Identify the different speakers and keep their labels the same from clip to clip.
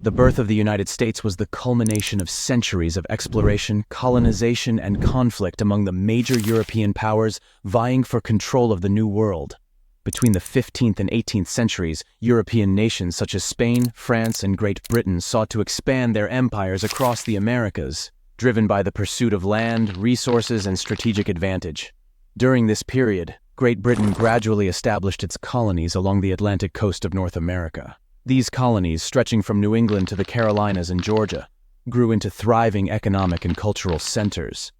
Speaker 1: The birth of the United States was the culmination of centuries of exploration, colonization, and conflict among the major European powers vying for control of the New World. Between the 15th and 18th centuries, European nations such as Spain, France, and Great Britain sought to expand their empires across the Americas, driven by the pursuit of land, resources, and strategic advantage. During this period, Great Britain gradually established its colonies along the Atlantic coast of North America. These colonies, stretching from New England to the Carolinas and Georgia, grew into thriving economic and cultural centers.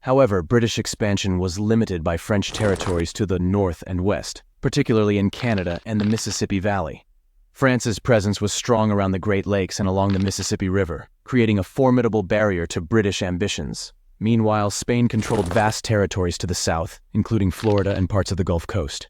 Speaker 1: However, British expansion was limited by French territories to the north and west, particularly in Canada and the Mississippi Valley. France's presence was strong around the Great Lakes and along the Mississippi River, creating a formidable barrier to British ambitions. Meanwhile, Spain controlled vast territories to the south, including Florida and parts of the Gulf Coast.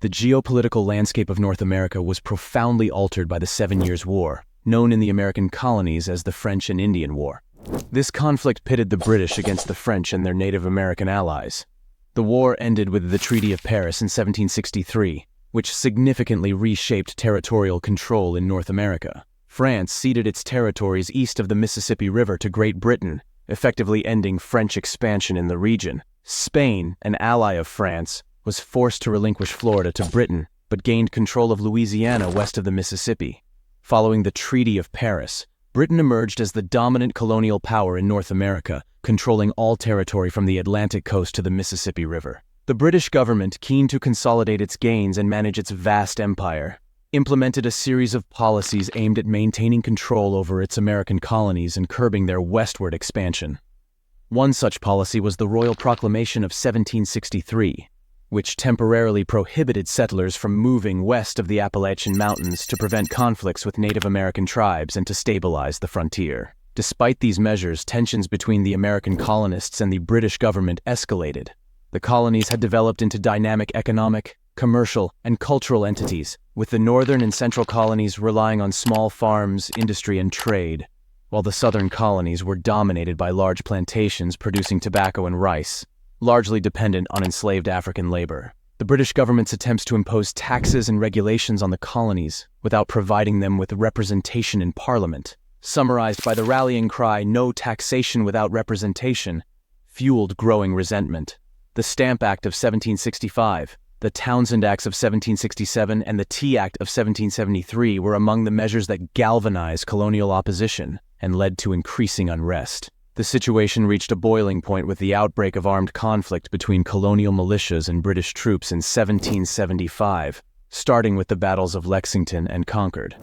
Speaker 1: The geopolitical landscape of North America was profoundly altered by the 7 Years' War, known in the American colonies as the French and Indian War. This conflict pitted the British against the French and their Native American allies. The war ended with the Treaty of Paris in 1763, which significantly reshaped territorial control in North America. France ceded its territories east of the Mississippi River to Great Britain, effectively ending French expansion in the region. Spain, an ally of France, was forced to relinquish Florida to Britain, but gained control of Louisiana west of the Mississippi. Following the Treaty of Paris, Britain emerged as the dominant colonial power in North America, controlling all territory from the Atlantic coast to the Mississippi River. The British government, keen to consolidate its gains and manage its vast empire, implemented a series of policies aimed at maintaining control over its American colonies and curbing their westward expansion. One such policy was the Royal Proclamation of 1763, which temporarily prohibited settlers from moving west of the Appalachian Mountains to prevent conflicts with Native American tribes and to stabilize the frontier. Despite these measures, tensions between the American colonists and the British government escalated. The colonies had developed into dynamic economic, commercial, and cultural entities, with the northern and central colonies relying on small farms, industry, and trade, while the southern colonies were dominated by large plantations producing tobacco and rice, largely dependent on enslaved African labor. The British government's attempts to impose taxes and regulations on the colonies without providing them with representation in Parliament, summarized by the rallying cry, "No taxation without representation," fueled growing resentment. The Stamp Act of 1765, the Townshend Acts of 1767, and the Tea Act of 1773 were among the measures that galvanized colonial opposition and led to increasing unrest. The situation reached a boiling point with the outbreak of armed conflict between colonial militias and British troops in 1775, starting with the battles of Lexington and Concord.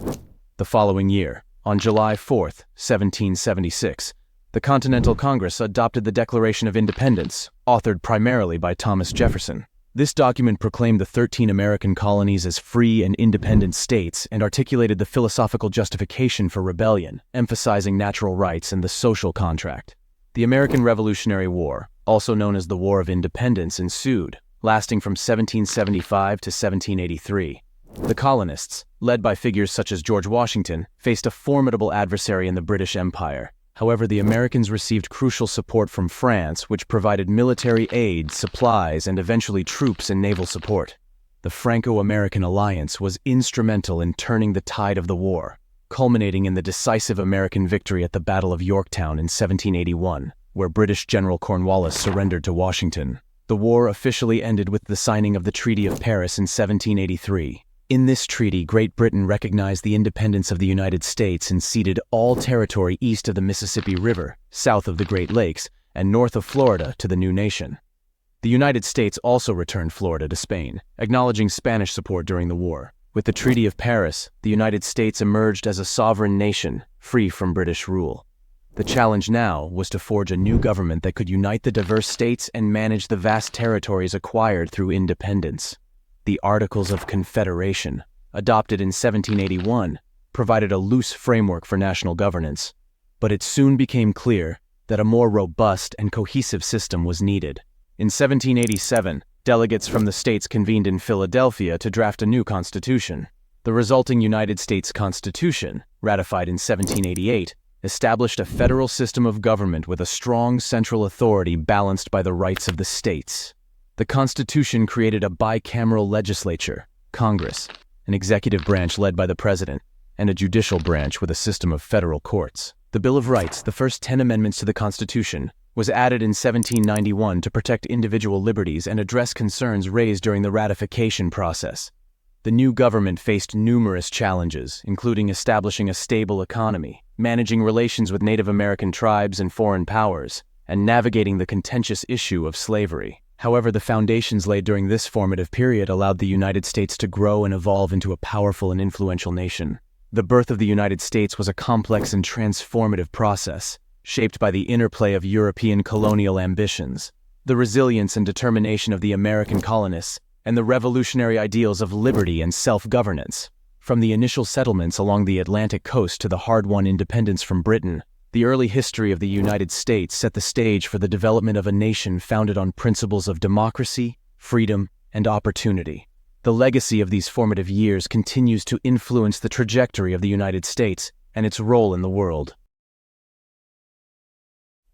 Speaker 1: The following year, on July 4, 1776, the Continental Congress adopted the Declaration of Independence, authored primarily by Thomas Jefferson. This document proclaimed the 13 American colonies as free and independent states and articulated the philosophical justification for rebellion, emphasizing natural rights and the social contract. The American Revolutionary War, also known as the War of Independence, ensued, lasting from 1775 to 1783. The colonists, led by figures such as George Washington, faced a formidable adversary in the British Empire. However, the Americans received crucial support from France, which provided military aid, supplies, and eventually troops and naval support. The Franco-American alliance was instrumental in turning the tide of the war, culminating in the decisive American victory at the Battle of Yorktown in 1781, where British General Cornwallis surrendered to Washington. The war officially ended with the signing of the Treaty of Paris in 1783. In this treaty, Great Britain recognized the independence of the United States and ceded all territory east of the Mississippi River, south of the Great Lakes, and north of Florida to the new nation. The United States also returned Florida to Spain, acknowledging Spanish support during the war. With the Treaty of Paris, the United States emerged as a sovereign nation, free from British rule. The challenge now was to forge a new government that could unite the diverse states and manage the vast territories acquired through independence. The Articles of Confederation, adopted in 1781, provided a loose framework for national governance, but it soon became clear that a more robust and cohesive system was needed. In 1787, delegates from the states convened in Philadelphia to draft a new constitution. The resulting United States Constitution, ratified in 1788, established a federal system of government with a strong central authority balanced by the rights of the states. The Constitution created a bicameral legislature, Congress, an executive branch led by the President, and a judicial branch with a system of federal courts. The Bill of Rights, the first 10 amendments to the Constitution, was added in 1791 to protect individual liberties and address concerns raised during the ratification process. The new government faced numerous challenges, including establishing a stable economy, managing relations with Native American tribes and foreign powers, and navigating the contentious issue of slavery. However, the foundations laid during this formative period allowed the United States to grow and evolve into a powerful and influential nation. The birth of the United States was a complex and transformative process, shaped by the interplay of European colonial ambitions, the resilience and determination of the American colonists, and the revolutionary ideals of liberty and self-governance. From the initial settlements along the Atlantic coast to the hard-won independence from Britain, the early history of the United States set the stage for the development of a nation founded on principles of democracy, freedom, and opportunity. The legacy of these formative years continues to influence the trajectory of the United States and its role in the world.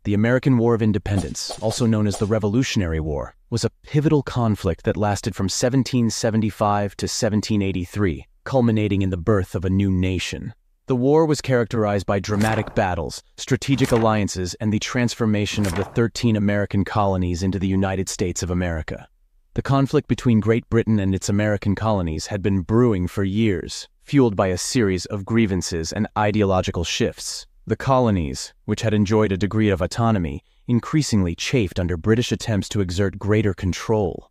Speaker 1: The American War of Independence, also known as the Revolutionary War, was a pivotal conflict that lasted from 1775 to 1783, culminating in the birth of a new nation. The war was characterized by dramatic battles, strategic alliances, and the transformation of the 13 American colonies into the United States of America. The conflict between Great Britain and its American colonies had been brewing for years, fueled by a series of grievances and ideological shifts. The colonies, which had enjoyed a degree of autonomy, increasingly chafed under British attempts to exert greater control.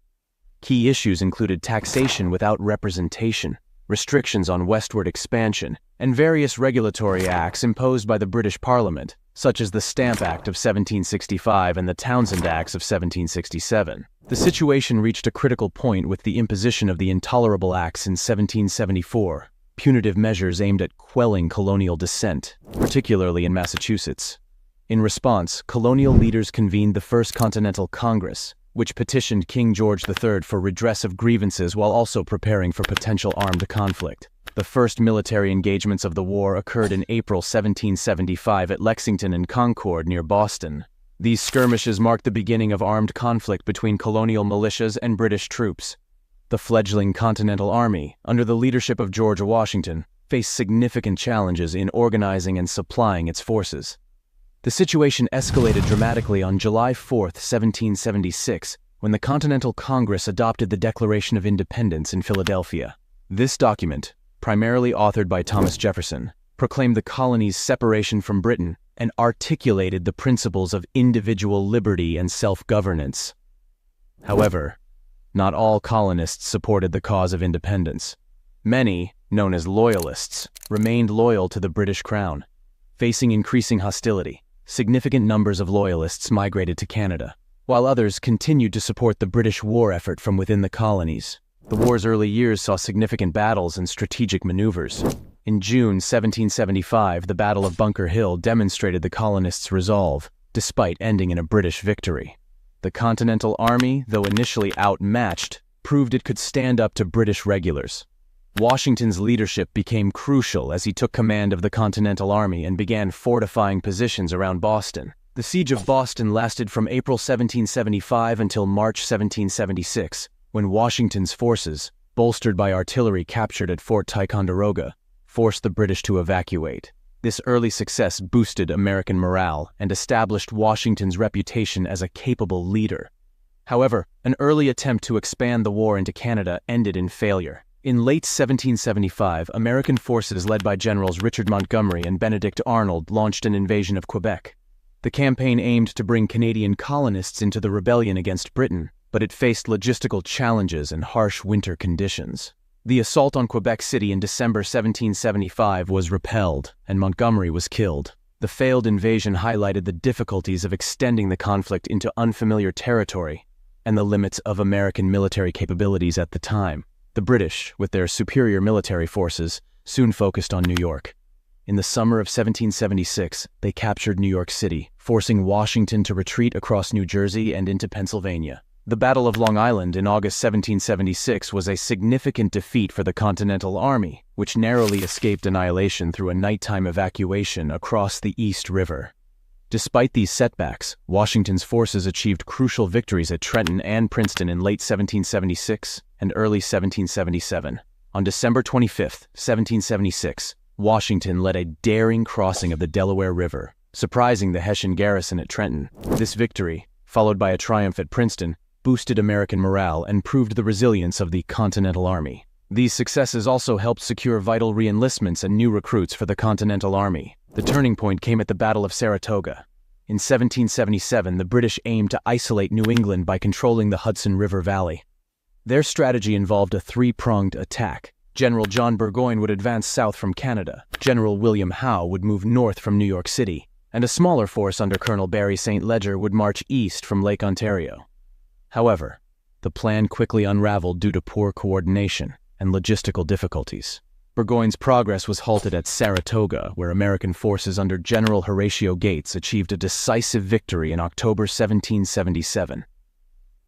Speaker 1: Key issues included taxation without representation, restrictions on westward expansion, and various regulatory acts imposed by the British Parliament, such as the Stamp Act of 1765 and the Townshend Acts of 1767. The situation reached a critical point with the imposition of the Intolerable Acts in 1774, punitive measures aimed at quelling colonial dissent, particularly in Massachusetts. In response, colonial leaders convened the First Continental Congress, which petitioned King George III for redress of grievances while also preparing for potential armed conflict. The first military engagements of the war occurred in April 1775 at Lexington and Concord near Boston. These skirmishes marked the beginning of armed conflict between colonial militias and British troops. The fledgling Continental Army, under the leadership of George Washington, faced significant challenges in organizing and supplying its forces. The situation escalated dramatically on July 4, 1776, when the Continental Congress adopted the Declaration of Independence in Philadelphia. This document, primarily authored by Thomas Jefferson, proclaimed the colonies' separation from Britain and articulated the principles of individual liberty and self-governance. However, not all colonists supported the cause of independence. Many, known as Loyalists, remained loyal to the British Crown. Facing increasing hostility, significant numbers of Loyalists migrated to Canada, while others continued to support the British war effort from within the colonies. The war's early years saw significant battles and strategic maneuvers. In June 1775, the Battle of Bunker Hill demonstrated the colonists' resolve, despite ending in a British victory. The Continental Army, though initially outmatched, proved it could stand up to British regulars. Washington's leadership became crucial as he took command of the Continental Army and began fortifying positions around Boston. The Siege of Boston lasted from April 1775 until March 1776, when Washington's forces, bolstered by artillery captured at Fort Ticonderoga, forced the British to evacuate. This early success boosted American morale and established Washington's reputation as a capable leader. However, an early attempt to expand the war into Canada ended in failure. In late 1775, American forces led by Generals Richard Montgomery and Benedict Arnold launched an invasion of Quebec. The campaign aimed to bring Canadian colonists into the rebellion against Britain, but it faced logistical challenges and harsh winter conditions. The assault on Quebec City in December 1775 was repelled, and Montgomery was killed. The failed invasion highlighted the difficulties of extending the conflict into unfamiliar territory and the limits of American military capabilities at the time. The British, with their superior military forces, soon focused on New York. In the summer of 1776, they captured New York City, forcing Washington to retreat across New Jersey and into Pennsylvania. The Battle of Long Island in August 1776 was a significant defeat for the Continental Army, which narrowly escaped annihilation through a nighttime evacuation across the East River. Despite these setbacks, Washington's forces achieved crucial victories at Trenton and Princeton in late 1776 and early 1777. On December 25, 1776, Washington led a daring crossing of the Delaware River, surprising the Hessian garrison at Trenton. This victory, followed by a triumph at Princeton, boosted American morale and proved the resilience of the Continental Army. These successes also helped secure vital re-enlistments and new recruits for the Continental Army. The turning point came at the Battle of Saratoga. In 1777, the British aimed to isolate New England by controlling the Hudson River Valley. Their strategy involved a three-pronged attack. General John Burgoyne would advance south from Canada, General William Howe would move north from New York City, and a smaller force under Colonel Barry St. Leger would march east from Lake Ontario. However, the plan quickly unraveled due to poor coordination and logistical difficulties. Burgoyne's progress was halted at Saratoga, where American forces under General Horatio Gates achieved a decisive victory in October 1777.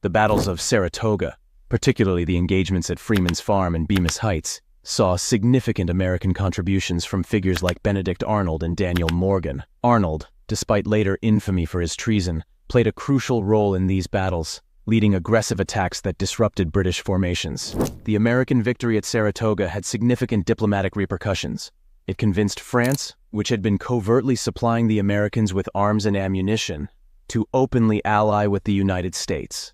Speaker 1: The battles of Saratoga, particularly the engagements at Freeman's Farm and Bemis Heights, saw significant American contributions from figures like Benedict Arnold and Daniel Morgan. Arnold, despite later infamy for his treason, played a crucial role in these battles, leading aggressive attacks that disrupted British formations. The American victory at Saratoga had significant diplomatic repercussions. It convinced France, which had been covertly supplying the Americans with arms and ammunition, to openly ally with the United States.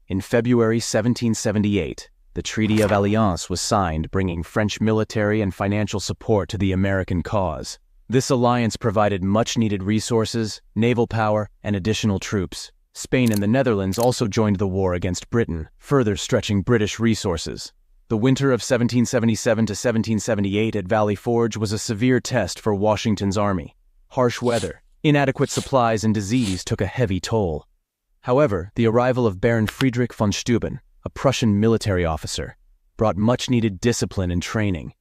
Speaker 1: In February 1778, the Treaty of Alliance was signed, bringing French military and financial support to the American cause. This alliance provided much-needed resources, naval power, and additional troops. Spain and the Netherlands also joined the war against Britain, further stretching British resources. The winter of 1777 to 1778 at Valley Forge was a severe test for Washington's army. Harsh weather, inadequate supplies, and disease took a heavy toll. However, the arrival of Baron Friedrich von Steuben, a Prussian military officer, brought much-needed discipline and training.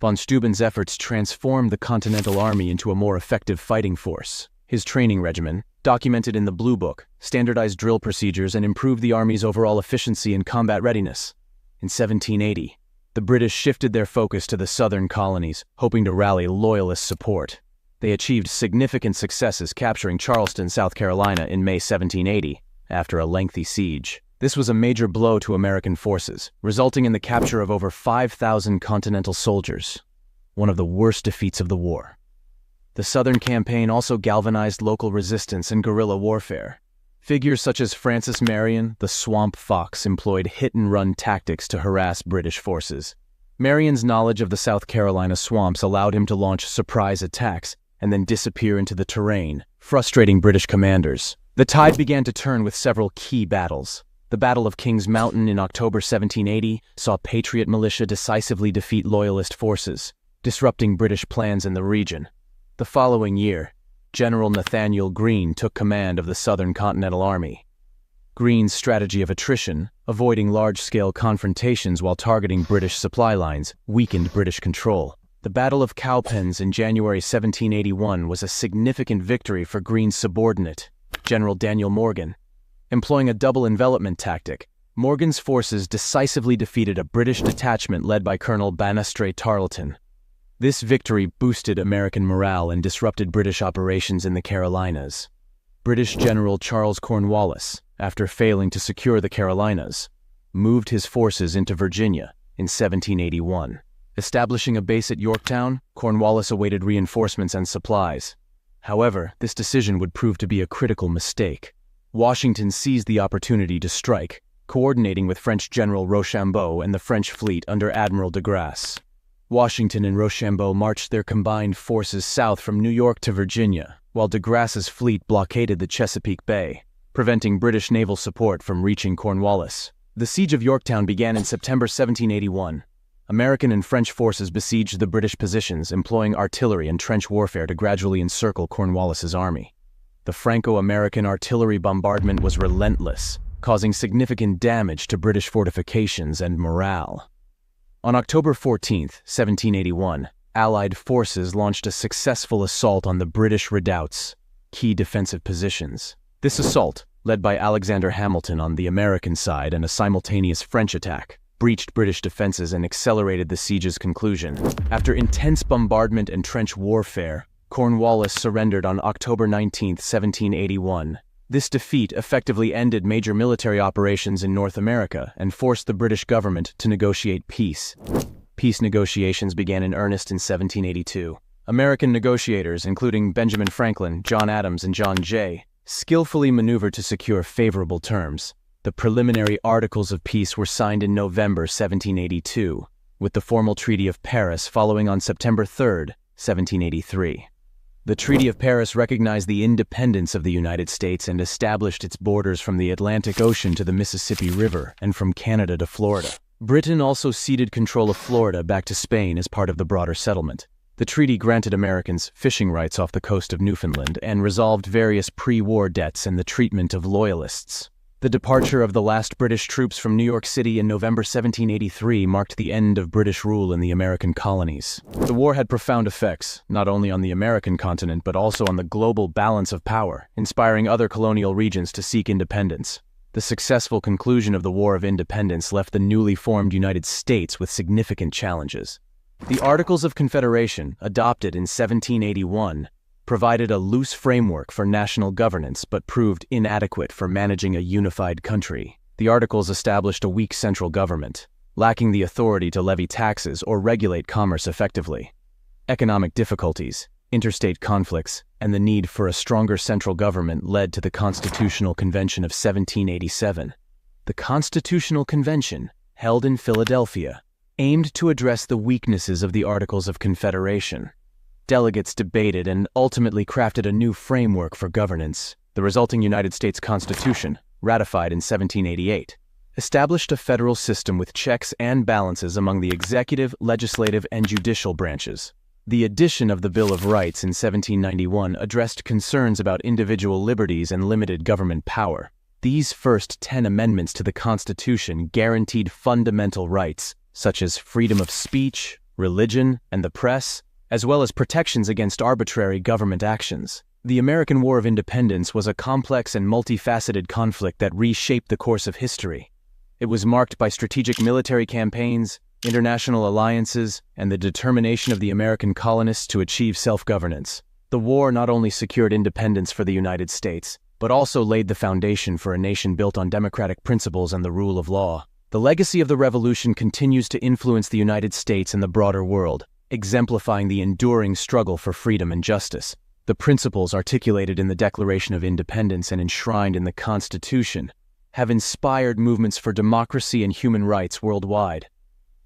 Speaker 1: Von Steuben's efforts transformed the Continental Army into a more effective fighting force. His training regimen, documented in the Blue Book, standardized drill procedures and improved the Army's overall efficiency and combat readiness. In 1780, the British shifted their focus to the southern colonies, hoping to rally Loyalist support. They achieved significant successes capturing Charleston, South Carolina in May 1780, after a lengthy siege. This was a major blow to American forces, resulting in the capture of over 5,000 Continental soldiers, one of the worst defeats of the war. The Southern campaign also galvanized local resistance and guerrilla warfare. Figures such as Francis Marion, the Swamp Fox, employed hit-and-run tactics to harass British forces. Marion's knowledge of the South Carolina swamps allowed him to launch surprise attacks and then disappear into the terrain, frustrating British commanders. The tide began to turn with several key battles. The Battle of Kings Mountain in October 1780 saw Patriot militia decisively defeat Loyalist forces, disrupting British plans in the region. The following year, General Nathaniel Greene took command of the Southern Continental Army. Greene's strategy of attrition, avoiding large-scale confrontations while targeting British supply lines, weakened British control. The Battle of Cowpens in January 1781 was a significant victory for Greene's subordinate, General Daniel Morgan. Employing a double envelopment tactic, Morgan's forces decisively defeated a British detachment led by Colonel Banastre Tarleton. This victory boosted American morale and disrupted British operations in the Carolinas. British General Charles Cornwallis, after failing to secure the Carolinas, moved his forces into Virginia in 1781. Establishing a base at Yorktown, Cornwallis awaited reinforcements and supplies. However, this decision would prove to be a critical mistake. Washington seized the opportunity to strike, coordinating with French General Rochambeau and the French fleet under Admiral de Grasse. Washington and Rochambeau marched their combined forces south from New York to Virginia, while de Grasse's fleet blockaded the Chesapeake Bay, preventing British naval support from reaching Cornwallis. The siege of Yorktown began in September 1781. American and French forces besieged the British positions, employing artillery and trench warfare to gradually encircle Cornwallis's army. The Franco-American artillery bombardment was relentless, causing significant damage to British fortifications and morale. On October 14, 1781, Allied forces launched a successful assault on the British redoubts, key defensive positions. This assault, led by Alexander Hamilton on the American side and a simultaneous French attack, breached British defenses and accelerated the siege's conclusion. After intense bombardment and trench warfare, Cornwallis surrendered on October 19, 1781. This defeat effectively ended major military operations in North America and forced the British government to negotiate peace. Peace negotiations began in earnest in 1782. American negotiators, including Benjamin Franklin, John Adams, and John Jay, skillfully maneuvered to secure favorable terms. The preliminary Articles of Peace were signed in November 1782, with the formal Treaty of Paris following on September 3, 1783. The Treaty of Paris recognized the independence of the United States and established its borders from the Atlantic Ocean to the Mississippi River and from Canada to Florida. Britain also ceded control of Florida back to Spain as part of the broader settlement. The treaty granted Americans fishing rights off the coast of Newfoundland and resolved various pre-war debts and the treatment of loyalists. The departure of the last British troops from New York City in November 1783 marked the end of British rule in the American colonies. The war had profound effects, not only on the American continent but also on the global balance of power, inspiring other colonial regions to seek independence. The successful conclusion of the War of Independence left the newly formed United States with significant challenges. The Articles of Confederation, adopted in 1781, provided a loose framework for national governance but proved inadequate for managing a unified country. The Articles established a weak central government, lacking the authority to levy taxes or regulate commerce effectively. Economic difficulties, interstate conflicts, and the need for a stronger central government led to the Constitutional Convention of 1787. The Constitutional Convention, held in Philadelphia, aimed to address the weaknesses of the Articles of Confederation. Delegates debated and ultimately crafted a new framework for governance. The resulting United States Constitution, ratified in 1788, established a federal system with checks and balances among the executive, legislative, and judicial branches. The addition of the Bill of Rights in 1791 addressed concerns about individual liberties and limited government power. These first 10 amendments to the Constitution guaranteed fundamental rights, such as freedom of speech, religion, and the press, as well as protections against arbitrary government actions. The American War of Independence was a complex and multifaceted conflict that reshaped the course of history. It was marked by strategic military campaigns, international alliances, and the determination of the American colonists to achieve self-governance. The war not only secured independence for the United States, but also laid the foundation for a nation built on democratic principles and the rule of law. The legacy of the Revolution continues to influence the United States and the broader world, exemplifying the enduring struggle for freedom and justice. The principles articulated in the Declaration of Independence and enshrined in the Constitution have inspired movements for democracy and human rights worldwide.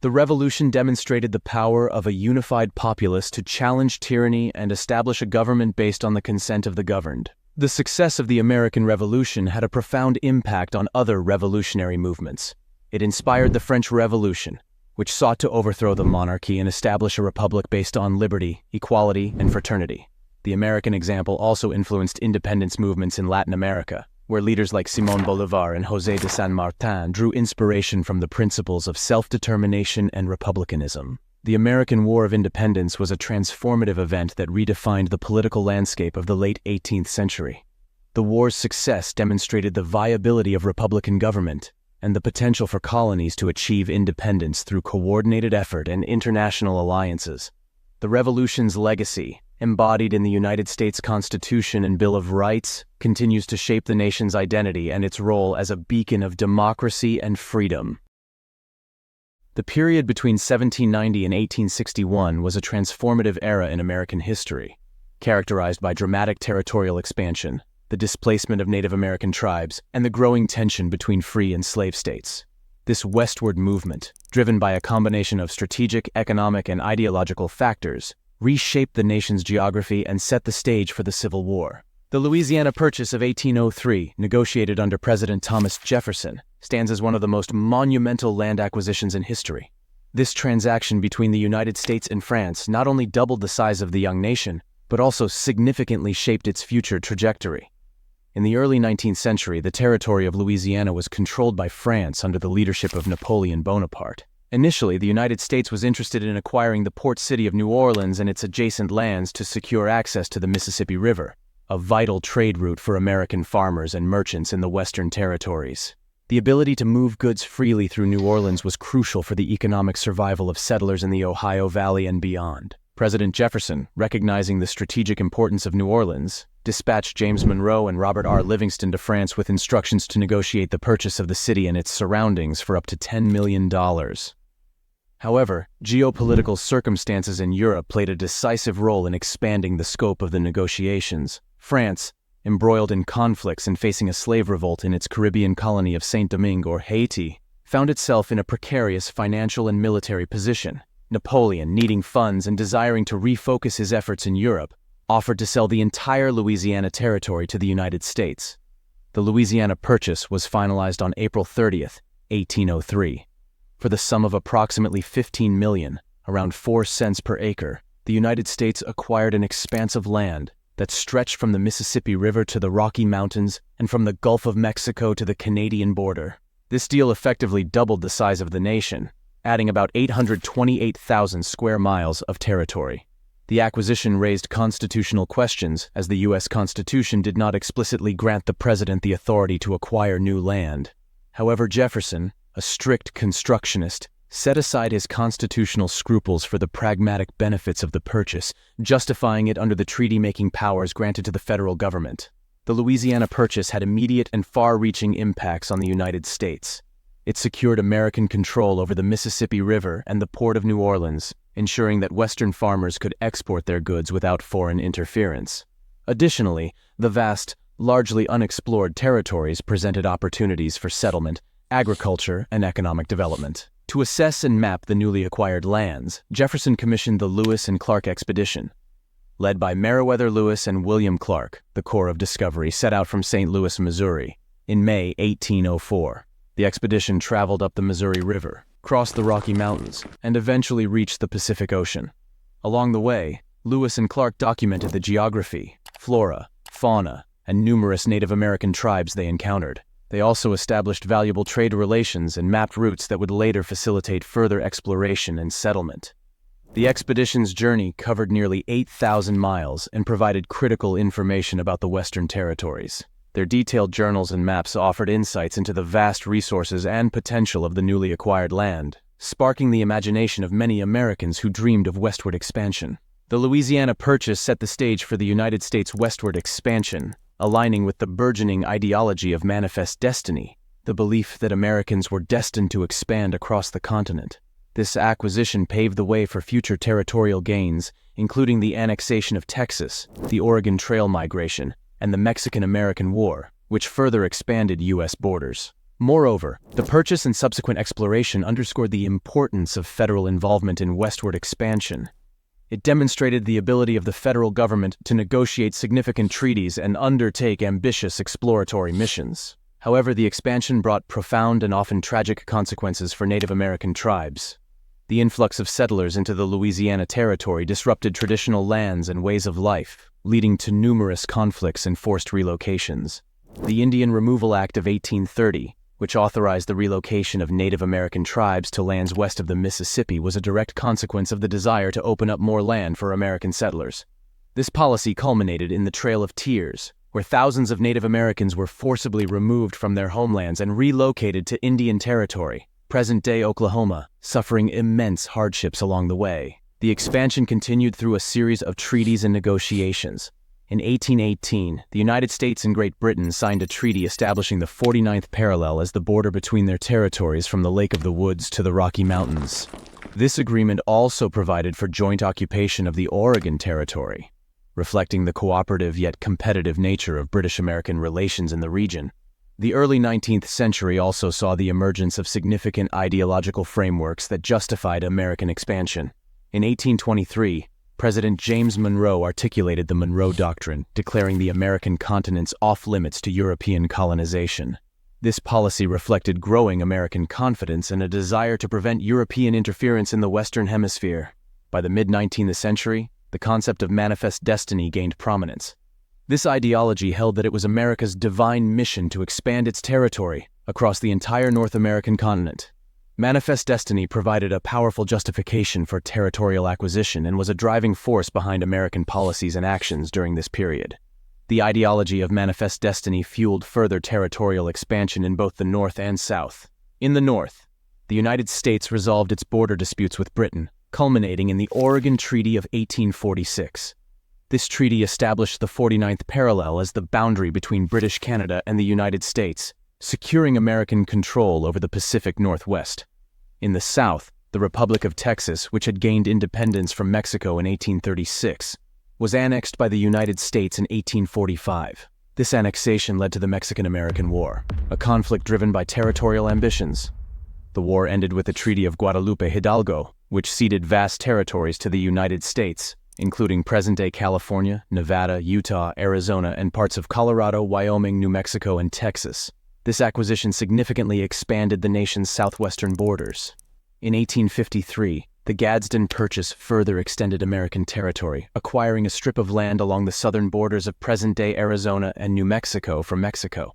Speaker 1: The Revolution demonstrated the power of a unified populace to challenge tyranny and establish a government based on the consent of the governed. The success of the American Revolution had a profound impact on other revolutionary movements. It inspired the French Revolution, which sought to overthrow the monarchy and establish a republic based on liberty, equality, and fraternity. The American example also influenced independence movements in Latin America, where leaders like Simón Bolívar and José de San Martín drew inspiration from the principles of self-determination and republicanism. The American War of Independence was a transformative event that redefined the political landscape of the late 18th century. The war's success demonstrated the viability of republican government and the potential for colonies to achieve independence through coordinated effort and international alliances. The Revolution's legacy, embodied in the United States Constitution and Bill of Rights, continues to shape the nation's identity and its role as a beacon of democracy and freedom. The period between 1790 and 1861 was a transformative era in American history, characterized by dramatic territorial expansion, the displacement of Native American tribes, and the growing tension between free and slave states. This westward movement, driven by a combination of strategic, economic, and ideological factors, reshaped the nation's geography and set the stage for the Civil War. The Louisiana Purchase of 1803, negotiated under President Thomas Jefferson, stands as one of the most monumental land acquisitions in history. This transaction between the United States and France not only doubled the size of the young nation, but also significantly shaped its future trajectory. In the early 19th century, the territory of Louisiana was controlled by France under the leadership of Napoleon Bonaparte. Initially, the United States was interested in acquiring the port city of New Orleans and its adjacent lands to secure access to the Mississippi River, a vital trade route for American farmers and merchants in the Western territories. The ability to move goods freely through New Orleans was crucial for the economic survival of settlers in the Ohio Valley and beyond. President Jefferson, recognizing the strategic importance of New Orleans, dispatched James Monroe and Robert R. Livingston to France with instructions to negotiate the purchase of the city and its surroundings for up to $10 million. However, geopolitical circumstances in Europe played a decisive role in expanding the scope of the negotiations. France, embroiled in conflicts and facing a slave revolt in its Caribbean colony of Saint-Domingue or Haiti, found itself in a precarious financial and military position. Napoleon, needing funds and desiring to refocus his efforts in Europe, offered to sell the entire Louisiana territory to the United States. The Louisiana Purchase was finalized on April 30th, 1803. For the sum of approximately $15 million, around 4 cents per acre, the United States acquired an expanse of land that stretched from the Mississippi River to the Rocky Mountains and from the Gulf of Mexico to the Canadian border. This deal effectively doubled the size of the nation, adding about 828,000 square miles of territory. The acquisition raised constitutional questions, as the U.S. Constitution did not explicitly grant the president the authority to acquire new land. However, Jefferson, a strict constructionist, set aside his constitutional scruples for the pragmatic benefits of the purchase, justifying it under the treaty-making powers granted to the federal government. The Louisiana Purchase had immediate and far-reaching impacts on the United States. It secured American control over the Mississippi River and the port of New Orleans, ensuring that Western farmers could export their goods without foreign interference. Additionally, the vast, largely unexplored territories presented opportunities for settlement, agriculture, and economic development. To assess and map the newly acquired lands, Jefferson commissioned the Lewis and Clark expedition. Led by Meriwether Lewis and William Clark, the Corps of Discovery set out from St. Louis, Missouri, in May 1804. The expedition traveled up the Missouri River, crossed the Rocky Mountains, and eventually reached the Pacific Ocean. Along the way, Lewis and Clark documented the geography, flora, fauna, and numerous Native American tribes they encountered. They also established valuable trade relations and mapped routes that would later facilitate further exploration and settlement. The expedition's journey covered nearly 8,000 miles and provided critical information about the Western territories. Their detailed journals and maps offered insights into the vast resources and potential of the newly acquired land, sparking the imagination of many Americans who dreamed of westward expansion. The Louisiana Purchase set the stage for the United States' westward expansion, aligning with the burgeoning ideology of manifest destiny, the belief that Americans were destined to expand across the continent. This acquisition paved the way for future territorial gains, including the annexation of Texas, the Oregon Trail migration, and the Mexican-American War, which further expanded U.S. borders. Moreover, the purchase and subsequent exploration underscored the importance of federal involvement in westward expansion. It demonstrated the ability of the federal government to negotiate significant treaties and undertake ambitious exploratory missions. However, the expansion brought profound and often tragic consequences for Native American tribes. The influx of settlers into the Louisiana Territory disrupted traditional lands and ways of life, leading to numerous conflicts and forced relocations. The Indian Removal Act of 1830, which authorized the relocation of Native American tribes to lands west of the Mississippi, was a direct consequence of the desire to open up more land for American settlers. This policy culminated in the Trail of Tears, where thousands of Native Americans were forcibly removed from their homelands and relocated to Indian Territory, present-day Oklahoma, suffering immense hardships along the way. The expansion continued through a series of treaties and negotiations. In 1818, the United States and Great Britain signed a treaty establishing the 49th parallel as the border between their territories from the Lake of the Woods to the Rocky Mountains. This agreement also provided for joint occupation of the Oregon Territory, reflecting the cooperative yet competitive nature of British-American relations in the region. The early 19th century also saw the emergence of significant ideological frameworks that justified American expansion. In 1823, President James Monroe articulated the Monroe Doctrine, declaring the American continents off-limits to European colonization. This policy reflected growing American confidence and a desire to prevent European interference in the Western Hemisphere. By the mid-19th century, the concept of manifest destiny gained prominence. This ideology held that it was America's divine mission to expand its territory across the entire North American continent. Manifest destiny provided a powerful justification for territorial acquisition and was a driving force behind American policies and actions during this period. The ideology of manifest destiny fueled further territorial expansion in both the North and South. In the North, the United States resolved its border disputes with Britain, culminating in the Oregon Treaty of 1846. This treaty established the 49th parallel as the boundary between British Canada and the United States, securing American control over the Pacific Northwest. In the South, The Republic of Texas, which had gained independence from Mexico in 1836, was annexed by the United States in 1845. This annexation led to the Mexican-American War, a conflict driven by territorial ambitions. The war ended with the Treaty of Guadalupe Hidalgo, which ceded vast territories to the United States, including present-day California, Nevada, Utah, Arizona, and parts of Colorado, Wyoming, New Mexico, and Texas. This acquisition significantly expanded the nation's southwestern borders. In 1853, the Gadsden Purchase further extended American territory, acquiring a strip of land along the southern borders of present-day Arizona and New Mexico from Mexico.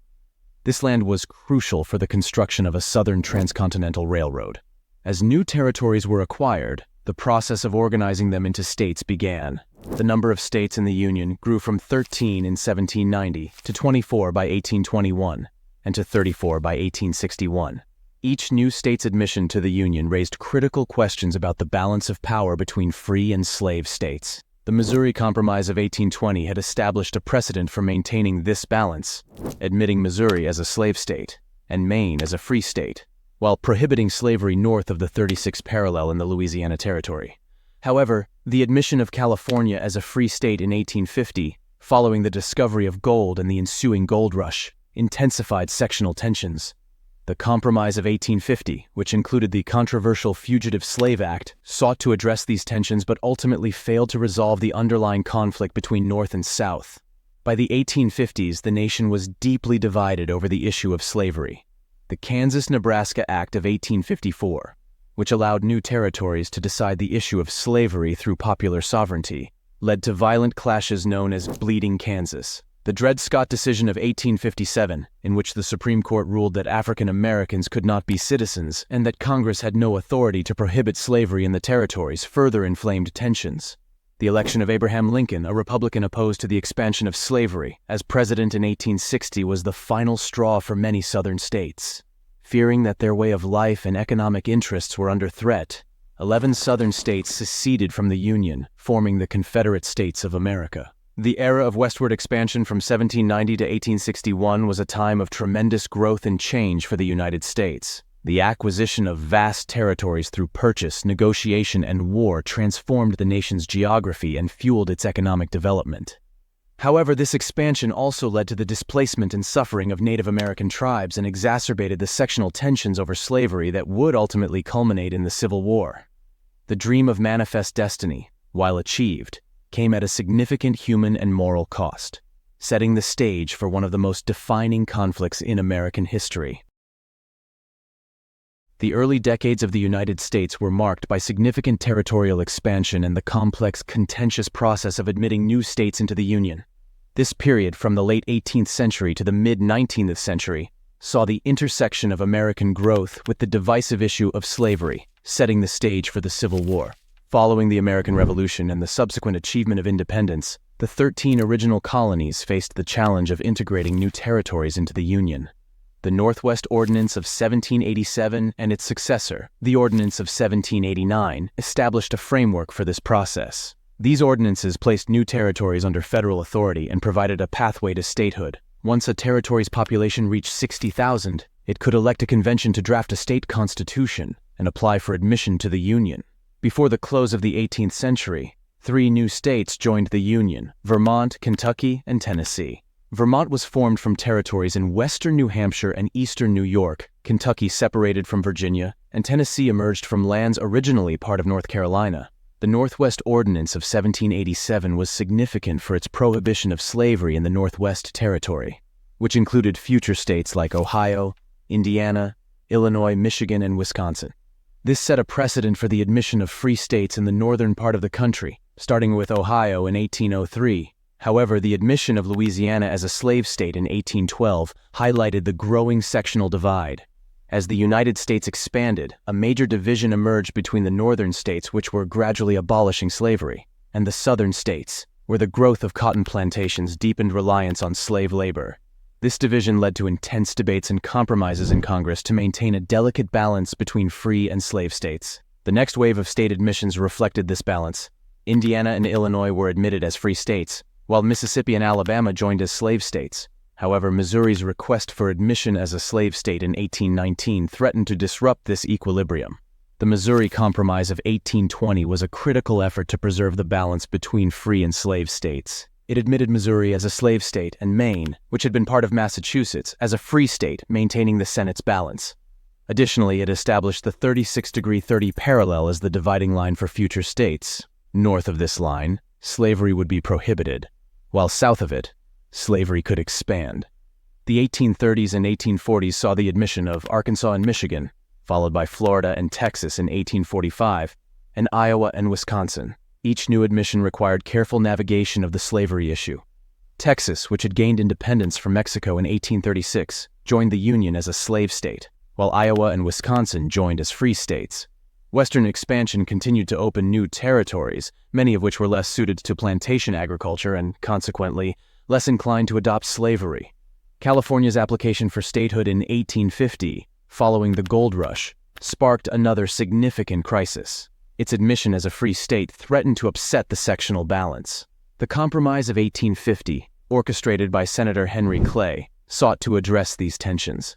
Speaker 1: This land was crucial for the construction of a southern transcontinental railroad. As new territories were acquired, the process of organizing them into states began. The number of states in the Union grew from 13 in 1790 to 24 by 1821, and to 34 by 1861. Each new state's admission to the Union raised critical questions about the balance of power between free and slave states. The Missouri Compromise of 1820 had established a precedent for maintaining this balance, admitting Missouri as a slave state and Maine as a free state, while prohibiting slavery north of the 36th parallel in the Louisiana Territory. However, the admission of California as a free state in 1850, following the discovery of gold and the ensuing gold rush, intensified sectional tensions. The Compromise of 1850, which included the controversial Fugitive Slave Act, sought to address these tensions but ultimately failed to resolve the underlying conflict between North and South. By the 1850s, the nation was deeply divided over the issue of slavery. The Kansas-Nebraska Act of 1854, which allowed new territories to decide the issue of slavery through popular sovereignty, led to violent clashes known as Bleeding Kansas. The Dred Scott decision of 1857, in which the Supreme Court ruled that African Americans could not be citizens and that Congress had no authority to prohibit slavery in the territories, further inflamed tensions. The election of Abraham Lincoln, a Republican opposed to the expansion of slavery, as president in 1860 was the final straw for many Southern states. Fearing that their way of life and economic interests were under threat, 11 Southern states seceded from the Union, forming the Confederate States of America. The era of westward expansion from 1790 to 1861 was a time of tremendous growth and change for the United States. The acquisition of vast territories through purchase, negotiation, and war transformed the nation's geography and fueled its economic development. However, this expansion also led to the displacement and suffering of Native American tribes and exacerbated the sectional tensions over slavery that would ultimately culminate in the Civil War. The dream of manifest destiny, while achieved, came at a significant human and moral cost, setting the stage for one of the most defining conflicts in American history. The early decades of the United States were marked by significant territorial expansion and the complex, contentious process of admitting new states into the Union. This period, from the late 18th century to the mid-19th century, saw the intersection of American growth with the divisive issue of slavery, setting the stage for the Civil War. Following the American Revolution and the subsequent achievement of independence, the 13 original colonies faced the challenge of integrating new territories into the Union. The Northwest Ordinance of 1787 and its successor, the Ordinance of 1789, established a framework for this process. These ordinances placed new territories under federal authority and provided a pathway to statehood. Once a territory's population reached 60,000, it could elect a convention to draft a state constitution and apply for admission to the Union. Before the close of the 18th century, 3 new states joined the Union: Vermont, Kentucky, and Tennessee. Vermont was formed from territories in western New Hampshire and eastern New York, Kentucky separated from Virginia, and Tennessee emerged from lands originally part of North Carolina. The Northwest Ordinance of 1787 was significant for its prohibition of slavery in the Northwest Territory, which included future states like Ohio, Indiana, Illinois, Michigan, and Wisconsin. This set a precedent for the admission of free states in the northern part of the country, starting with Ohio in 1803. However, the admission of Louisiana as a slave state in 1812 highlighted the growing sectional divide. As the United States expanded, a major division emerged between the northern states, which were gradually abolishing slavery, and the southern states, where the growth of cotton plantations deepened reliance on slave labor. This division led to intense debates and compromises in Congress to maintain a delicate balance between free and slave states. The next wave of state admissions reflected this balance. Indiana and Illinois were admitted as free states, while Mississippi and Alabama joined as slave states. However, Missouri's request for admission as a slave state in 1819 threatened to disrupt this equilibrium. The Missouri Compromise of 1820 was a critical effort to preserve the balance between free and slave states. It admitted Missouri as a slave state and Maine, which had been part of Massachusetts, as a free state, maintaining the Senate's balance. Additionally, it established the 36° 30 parallel as the dividing line for future states. North of this line, slavery would be prohibited, while south of it, slavery could expand. The 1830s and 1840s saw the admission of Arkansas and Michigan, followed by Florida and Texas in 1845, and Iowa and Wisconsin. Each new admission required careful navigation of the slavery issue. Texas, which had gained independence from Mexico in 1836, joined the Union as a slave state, while Iowa and Wisconsin joined as free states. Western expansion continued to open new territories, many of which were less suited to plantation agriculture and, consequently, less inclined to adopt slavery. California's application for statehood in 1850, following the gold rush, sparked another significant crisis. Its admission as a free state threatened to upset the sectional balance. The Compromise of 1850, orchestrated by Senator Henry Clay, sought to address these tensions.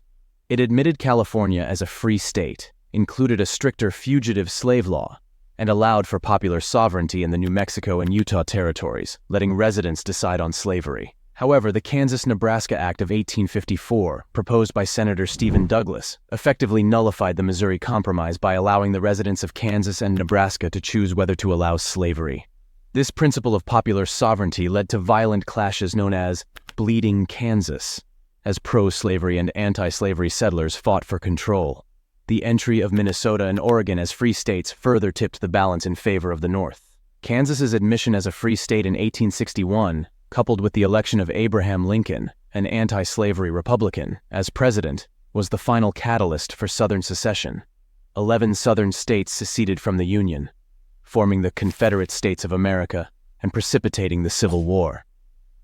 Speaker 1: It admitted California as a free state, included a stricter fugitive slave law, and allowed for popular sovereignty in the New Mexico and Utah territories, letting residents decide on slavery. However, the Kansas-Nebraska Act of 1854, proposed by Senator Stephen Douglas, effectively nullified the Missouri Compromise by allowing the residents of Kansas and Nebraska to choose whether to allow slavery. This principle of popular sovereignty led to violent clashes known as Bleeding Kansas, as pro-slavery and anti-slavery settlers fought for control. The entry of Minnesota and Oregon as free states further tipped the balance in favor of the North. Kansas's admission as a free state in 1861, coupled with the election of Abraham Lincoln, an anti-slavery Republican, as president, was the final catalyst for Southern secession. 11 Southern states seceded from the Union, forming the Confederate States of America and precipitating the Civil War.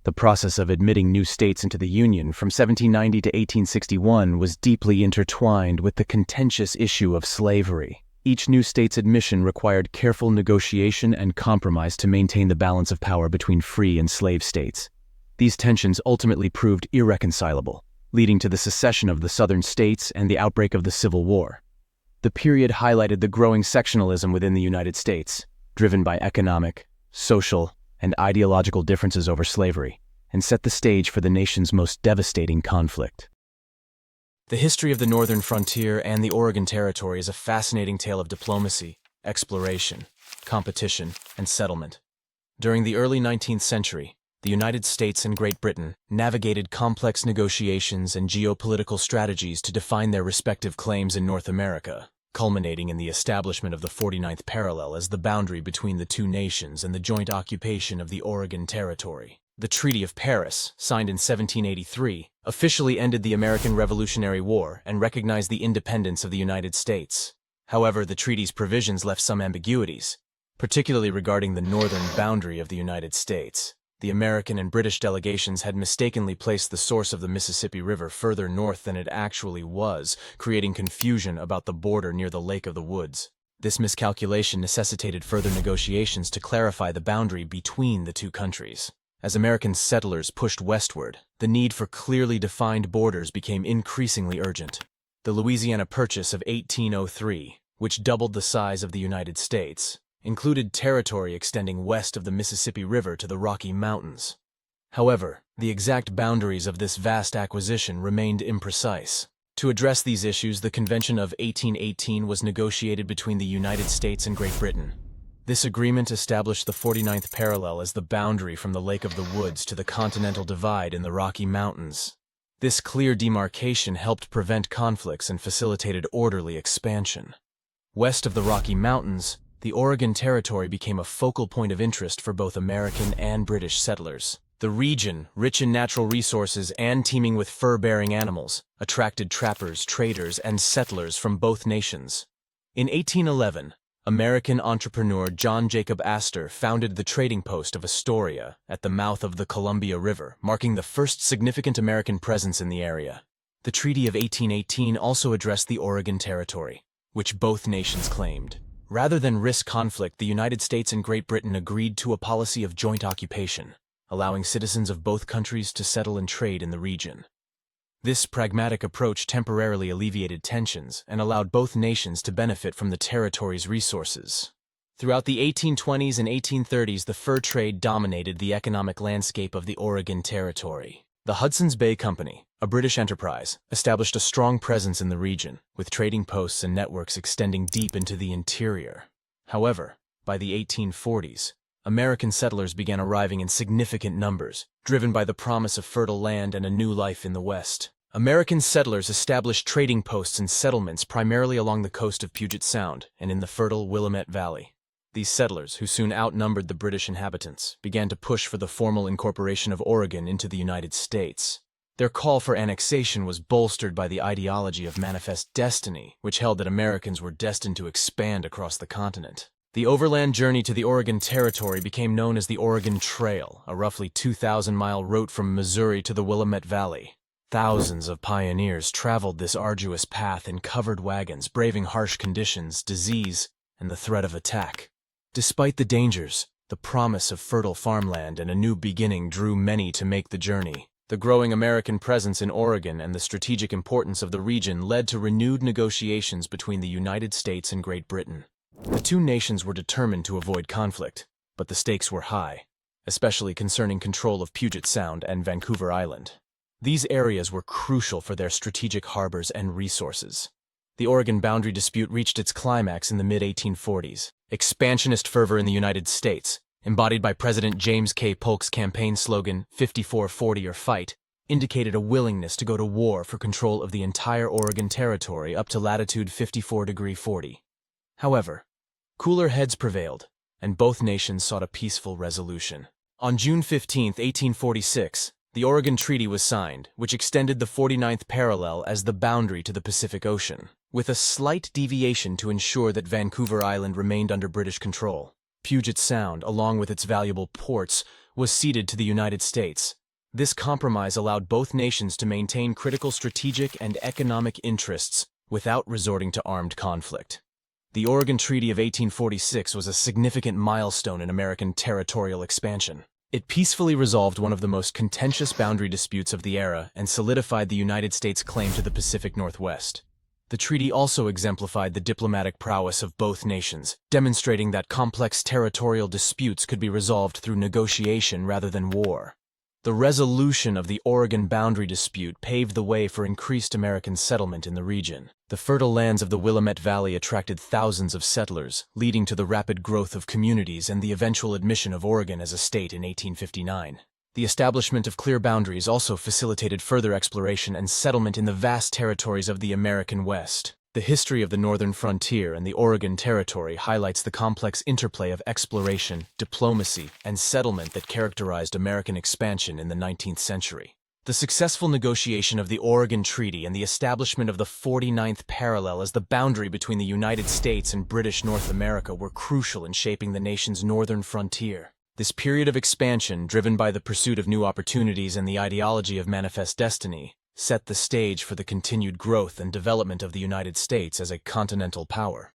Speaker 1: The process of admitting new states into the Union from 1790 to 1861 was deeply intertwined with the contentious issue of slavery. Each new state's admission required careful negotiation and compromise to maintain the balance of power between free and slave states. These tensions ultimately proved irreconcilable, leading to the secession of the Southern states and the outbreak of the Civil War. The period highlighted the growing sectionalism within the United States, driven by economic, social, and ideological differences over slavery, and set the stage for the nation's most devastating conflict. The history of the northern frontier and the Oregon Territory is a fascinating tale of diplomacy, exploration, competition, and settlement. During the early 19th century, the United States and Great Britain navigated complex negotiations and geopolitical strategies to define their respective claims in North America, culminating in the establishment of the 49th parallel as the boundary between the two nations and the joint occupation of the Oregon Territory. The Treaty of Paris, signed in 1783, officially ended the American Revolutionary War and recognized the independence of the United States. However, the treaty's provisions left some ambiguities, particularly regarding the northern boundary of the United States. The American and British delegations had mistakenly placed the source of the Mississippi River further north than it actually was, creating confusion about the border near the Lake of the Woods. This miscalculation necessitated further negotiations to clarify the boundary between the two countries. As American settlers pushed westward, the need for clearly defined borders became increasingly urgent. The Louisiana Purchase of 1803, which doubled the size of the United States, included territory extending west of the Mississippi River to the Rocky Mountains. However, the exact boundaries of this vast acquisition remained imprecise. To address these issues, the Convention of 1818 was negotiated between the United States and Great Britain. This agreement established the 49th parallel as the boundary from the Lake of the Woods to the Continental Divide in the Rocky Mountains. This clear demarcation helped prevent conflicts and facilitated orderly expansion. West of the Rocky Mountains, the Oregon Territory became a focal point of interest for both American and British settlers. The region, rich in natural resources and teeming with fur-bearing animals, attracted trappers, traders, and settlers from both nations. In 1811, American entrepreneur John Jacob Astor founded the trading post of Astoria at the mouth of the Columbia River, marking the first significant American presence in the area. The Treaty of 1818 also addressed the Oregon Territory, which both nations claimed. Rather than risk conflict, the United States and Great Britain agreed to a policy of joint occupation, allowing citizens of both countries to settle and trade in the region. This pragmatic approach temporarily alleviated tensions and allowed both nations to benefit from the territory's resources. Throughout the 1820s and 1830s, the fur trade dominated the economic landscape of the Oregon Territory. The Hudson's Bay Company, a British enterprise, established a strong presence in the region, with trading posts and networks extending deep into the interior. However, by the 1840s, American settlers began arriving in significant numbers, driven by the promise of fertile land and a new life in the West. American settlers established trading posts and settlements primarily along the coast of Puget Sound and in the fertile Willamette Valley. These settlers, who soon outnumbered the British inhabitants, began to push for the formal incorporation of Oregon into the United States. Their call for annexation was bolstered by the ideology of manifest destiny, which held that Americans were destined to expand across the continent. The overland journey to the Oregon Territory became known as the Oregon Trail, a roughly 2,000-mile route from Missouri to the Willamette Valley. Thousands of pioneers traveled this arduous path in covered wagons, braving harsh conditions, disease, and the threat of attack. Despite the dangers, the promise of fertile farmland and a new beginning drew many to make the journey. The growing American presence in Oregon and the strategic importance of the region led to renewed negotiations between the United States and Great Britain. The two nations were determined to avoid conflict, but the stakes were high, especially concerning control of Puget Sound and Vancouver Island. These areas were crucial for their strategic harbors and resources. The Oregon boundary dispute reached its climax in the mid-1840s. Expansionist fervor in the United States, embodied by President James K. Polk's campaign slogan, 54-40 or fight, indicated a willingness to go to war for control of the entire Oregon Territory up to latitude 54°40. However, cooler heads prevailed, and both nations sought a peaceful resolution. On June 15, 1846, the Oregon Treaty was signed, which extended the 49th parallel as the boundary to the Pacific Ocean, with a slight deviation to ensure that Vancouver Island remained under British control. Puget Sound, along with its valuable ports, was ceded to the United States. This compromise allowed both nations to maintain critical strategic and economic interests without resorting to armed conflict. The Oregon Treaty of 1846 was a significant milestone in American territorial expansion. It peacefully resolved one of the most contentious boundary disputes of the era and solidified the United States' claim to the Pacific Northwest. The treaty also exemplified the diplomatic prowess of both nations, demonstrating that complex territorial disputes could be resolved through negotiation rather than war. The resolution of the Oregon boundary dispute paved the way for increased American settlement in the region. The fertile lands of the Willamette Valley attracted thousands of settlers, leading to the rapid growth of communities and the eventual admission of Oregon as a state in 1859. The establishment of clear boundaries also facilitated further exploration and settlement in the vast territories of the American West. The history of the northern frontier and the Oregon Territory highlights the complex interplay of exploration, diplomacy, and settlement that characterized American expansion in the 19th century. The successful negotiation of the Oregon Treaty and the establishment of the 49th parallel as the boundary between the United States and British North America were crucial in shaping the nation's northern frontier. This period of expansion, driven by the pursuit of new opportunities and the ideology of manifest destiny, set the stage for the continued growth and development of the United States as a continental power.